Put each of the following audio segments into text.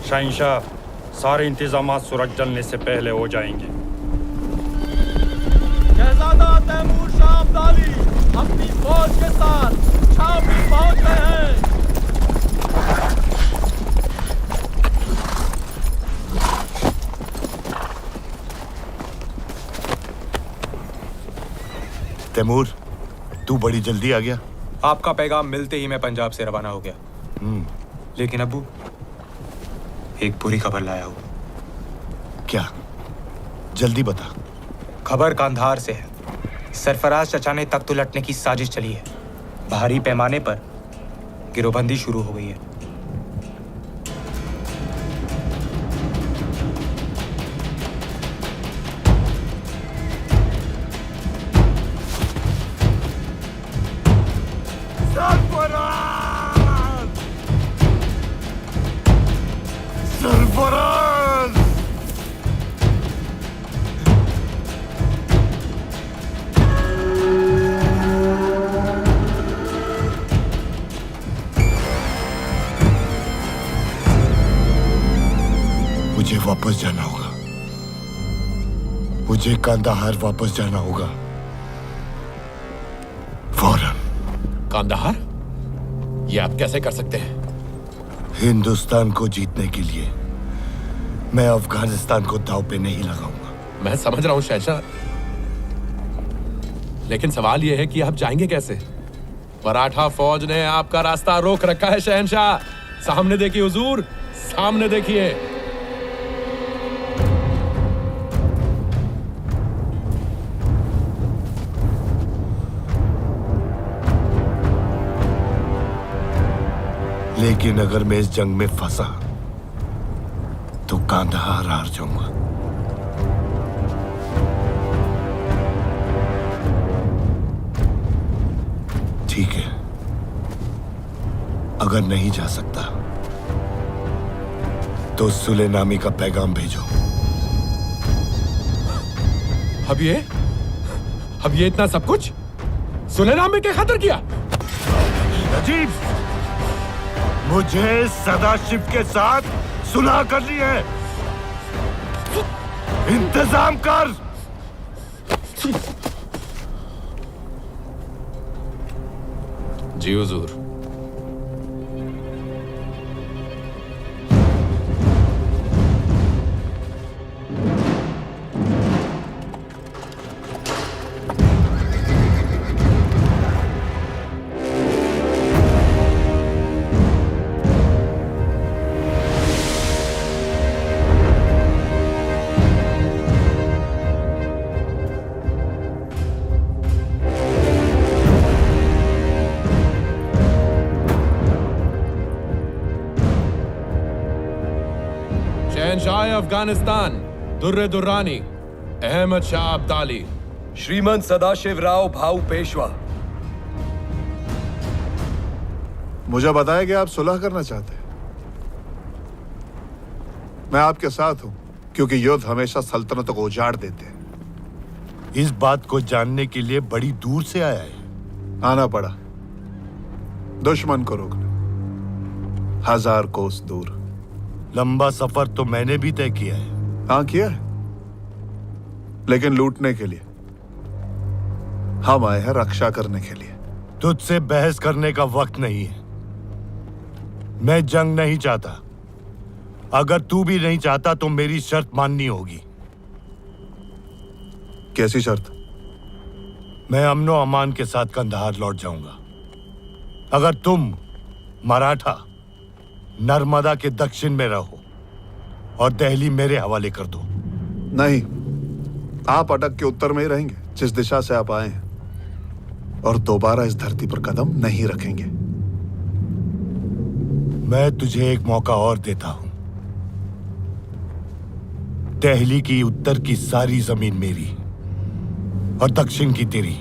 शहंशाह, सारे इंतजामात सूरज ढलने से पहले हो जाएंगे। शहजादा तैमूर शाह अब्दाली अपनी फौज के साथ छावनी पहुंच गए हैं। तैमूर, तू बड़ी जल्दी आ गया। आपका पैगाम मिलते ही मैं पंजाब से रवाना हो गया। लेकिन अब्बू, एक बुरी खबर लाया हूं। क्या? जल्दी बता। खबर कांधार से है। सरफराज चचा ने तख्त उलटने की साजिश चली है। भारी पैमाने पर गिरोहबंदी शुरू हो गई है। मुझे वापस जाना होगा। मुझे कांदाहार वापस जाना होगा फौरन। कांदाहार? ये आप कैसे कर सकते हैं? हिंदुस्तान को जीतने के लिए मैं अफगानिस्तान को दांव पे नहीं लगाऊंगा। मैं समझ रहा हूं शहंशाह, लेकिन सवाल यह है कि आप जाएंगे कैसे? मराठा फौज ने आपका रास्ता रोक रखा है शहंशाह। सामने देखिए हुजूर, सामने देखिए। लेकिन अगर मैं इस जंग में फंसा तो कांदाहार हार जाऊंगा। ठीक है, अगर नहीं जा सकता तो सुलेनामी का पैगाम भेजो। अब ये इतना सब कुछ सुलेनामी के खातिर किया? अजीब, मुझे सदाशिव के साथ सुलह करनी है। इंतजाम कर। जी हुजूर। शहंशाह अफगानिस्तान दुर्रे दुर्रानी अहमद शाह अब्दाली। श्रीमंत सदाशिव राव भाऊ पेशवा। मुझे बताया कि आप सुलह करना चाहते हैं। मैं आपके साथ हूं, क्योंकि युद्ध हमेशा सल्तनतों को उजाड़ देते हैं। इस बात को जानने के लिए बड़ी दूर से आया है। आना पड़ा दुश्मन को रोकने, 1000 कोस दूर। लंबा सफर तो मैंने भी तय किया है। हाँ किया है, लेकिन लूटने के लिए। हम आए हैं रक्षा करने के लिए। तुझसे बहस करने का वक्त नहीं है। मैं जंग नहीं चाहता। अगर तू भी नहीं चाहता तो मेरी शर्त माननी होगी। कैसी शर्त? मैं अमनो अमान के साथ कंधार लौट जाऊंगा अगर तुम मराठा नर्मदा के दक्षिण में रहो और दिल्ली मेरे हवाले कर दो। नहीं, आप अटक के उत्तर में ही रहेंगे, जिस दिशा से आप आए हैं, और दोबारा इस धरती पर कदम नहीं रखेंगे। मैं तुझे एक मौका और देता हूं। दिल्ली की उत्तर की सारी जमीन मेरी और दक्षिण की तेरी।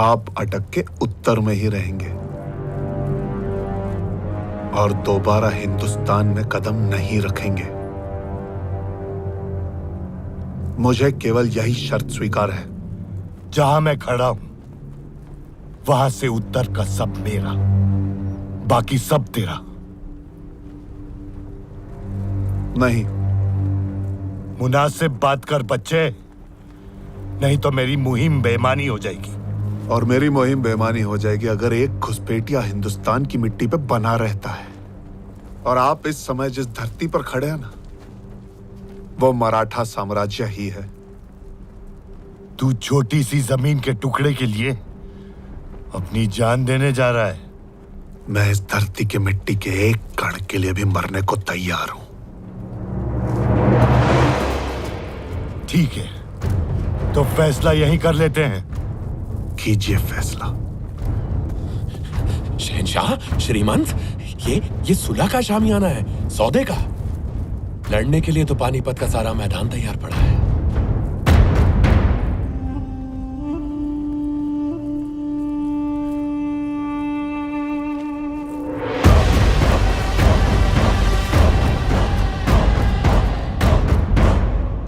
आप अटक के उत्तर में ही रहेंगे और दोबारा हिंदुस्तान में कदम नहीं रखेंगे। मुझे केवल यही शर्त स्वीकार है। जहां मैं खड़ा हूं वहां से उत्तर का सब मेरा, बाकी सब तेरा। नहीं। मुनासिब बात कर बच्चे, नहीं तो मेरी मुहिम बेईमानी हो जाएगी। और मेरी मुहिम बेईमानी हो जाएगी अगर एक घुसपैठिया हिंदुस्तान की मिट्टी पे बना रहता है। और आप इस समय जिस धरती पर खड़े हैं ना, वो मराठा साम्राज्य ही है। तू छोटी सी जमीन के टुकड़े के लिए अपनी जान देने जा रहा है। मैं इस धरती की मिट्टी के एक कण के लिए भी मरने को तैयार हूं। ठीक है, तो फैसला यहीं कर लेते हैं। कीजिए फैसला। शहंशाह, श्रीमंत, ये सुलह का शामियाना है, सौदे का। लड़ने के लिए तो पानीपत का सारा मैदान तैयार पड़ा है।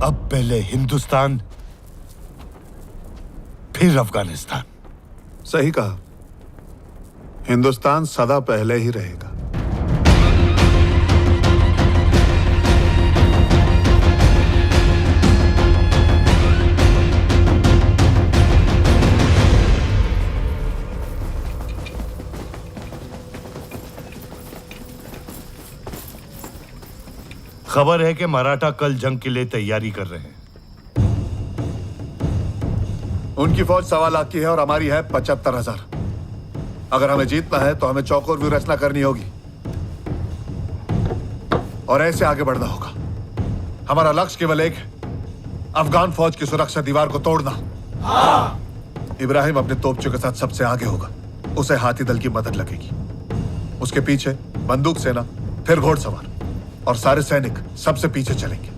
अब पहले हिंदुस्तान, फिर अफगानिस्तान। सही कहा, हिंदुस्तान सदा पहले ही रहेगा। खबर है कि मराठा कल जंग के लिए तैयारी कर रहे हैं। उनकी फौज 1.25 लाख की है और हमारी है 75,000। अगर हमें जीतना है तो हमें चौकोर व्यू रचना करनी होगी और ऐसे आगे बढ़ना होगा। हमारा लक्ष्य केवल एक है, अफगान फौज की सुरक्षा दीवार को तोड़ना। इब्राहिम अपने तोपचों के साथ सबसे आगे होगा, उसे हाथी दल की मदद लगेगी। उसके पीछे बंदूक सेना, फिर घोड़सवार और सारे सैनिक सबसे पीछे चलेंगे।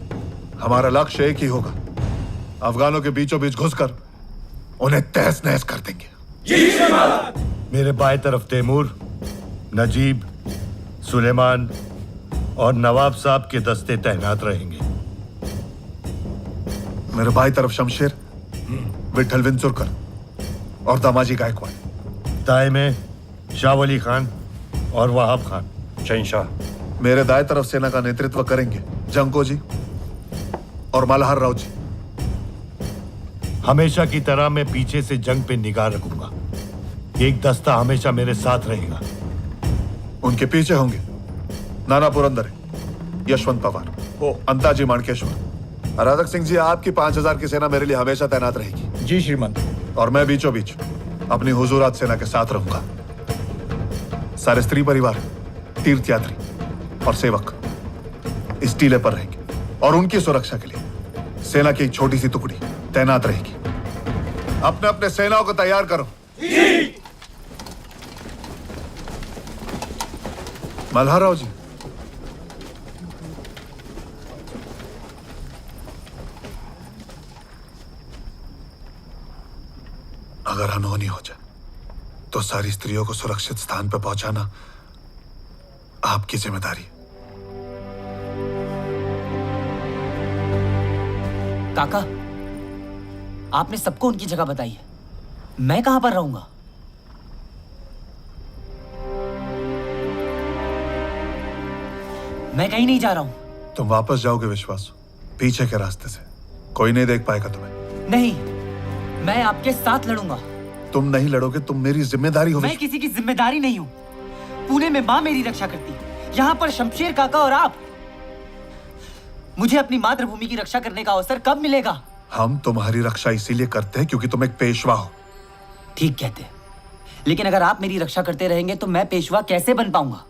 हमारा लक्ष्य एक ही होगा, अफगानों के बीचों बीच घुसकर उन्हें तहस नहस कर देंगे। मेरे बाएं तरफ तैमूर, नजीब, सुलेमान और नवाब साहब के दस्ते तैनात रहेंगे। मेरे बाएं तरफ शमशेर, विठल विंचुरकर और दामाजी गायकवाड़। दाएं में शाह वली खान और वहाब खान। शहंशाह, मेरे दाएं तरफ सेना का नेतृत्व करेंगे जंको जी और मल्हार राव जी। हमेशा की तरह मैं पीछे से जंग पे निगाह रखूंगा। एक दस्ता हमेशा मेरे साथ रहेगा। उनके पीछे होंगे नाना पुरंदरे, यशवंत पवार, अंताजी माणकेश्वर। राधक सिंह जी, आपकी 5,000 की सेना मेरे लिए हमेशा तैनात रहेगी। जी श्रीमंत। और मैं बीचों बीच अपनी हुजूरात सेना के साथ रहूंगा। सारे स्त्री परिवार, तीर्थयात्री और सेवक इस टीले पर रहेंगे और उनकी सुरक्षा के लिए सेना की एक छोटी सी टुकड़ी तैनात रहेगी। अपने अपने सेनाओं को तैयार करो। मल्हार राव जी, अगर अनहोनी हो जाए तो सारी स्त्रियों को सुरक्षित स्थान पर पहुंचाना आपकी जिम्मेदारी है। काका, आपने सबको उनकी जगह बताई है, मैं कहां पर रहूंगा? मैं कहीं नहीं जा रहा हूं। तुम वापस जाओगे विश्वास, पीछे के रास्ते से। कोई नहीं देख पाएगा तुम्हें। नहीं, मैं आपके साथ लड़ूंगा। तुम नहीं लड़ोगे, तुम मेरी जिम्मेदारी हो। मैं किसी की जिम्मेदारी नहीं हूं। पुणे में मां मेरी रक्षा करती है, यहां पर शमशेर काका और आप। मुझे अपनी मातृभूमि की रक्षा करने का अवसर कब मिलेगा? हम तुम्हारी रक्षा इसीलिए करते हैं क्योंकि तुम एक पेशवा हो। ठीक कहते, लेकिन अगर आप मेरी रक्षा करते रहेंगे तो मैं पेशवा कैसे बन पाऊंगा?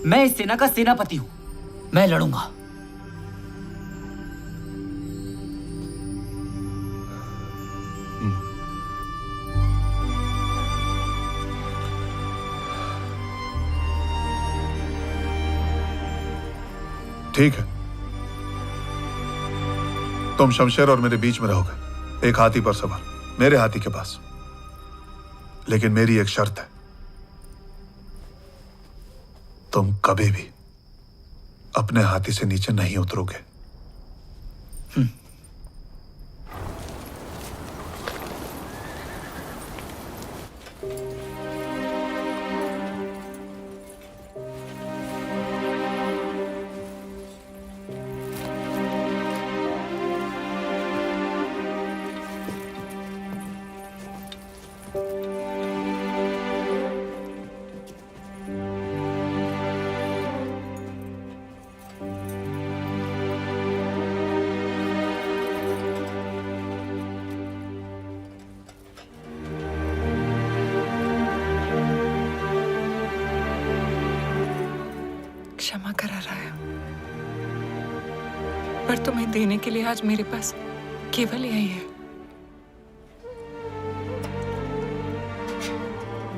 मैं इस सेना का सेनापति हूं। मैं लड़ूंगा। ठीक है, तुम शमशेर और मेरे बीच में रहोगे, एक हाथी पर सवार, मेरे हाथी के पास। लेकिन मेरी एक शर्त है, तुम कभी भी अपने हाथी से नीचे नहीं उतरोगे। क्षमा करा रहा है, पर तुम्हें देने के लिए आज मेरे पास केवल यही है,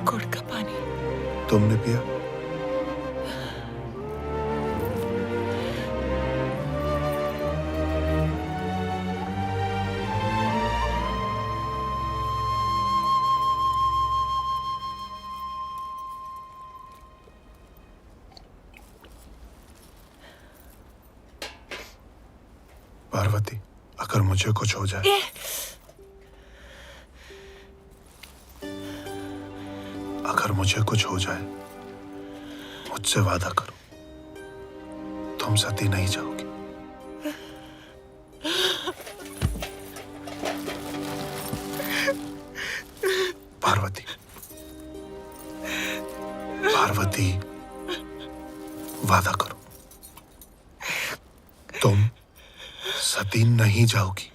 गुड़ का पानी। तुमने पिया? पार्वती, अगर मुझे कुछ हो जाए, अगर मुझे कुछ हो जाए, मुझसे वादा करो, तुम सती नहीं जाओगी। पार्वती, पार्वती, वादा करो, तुम सती नहीं जाओगी।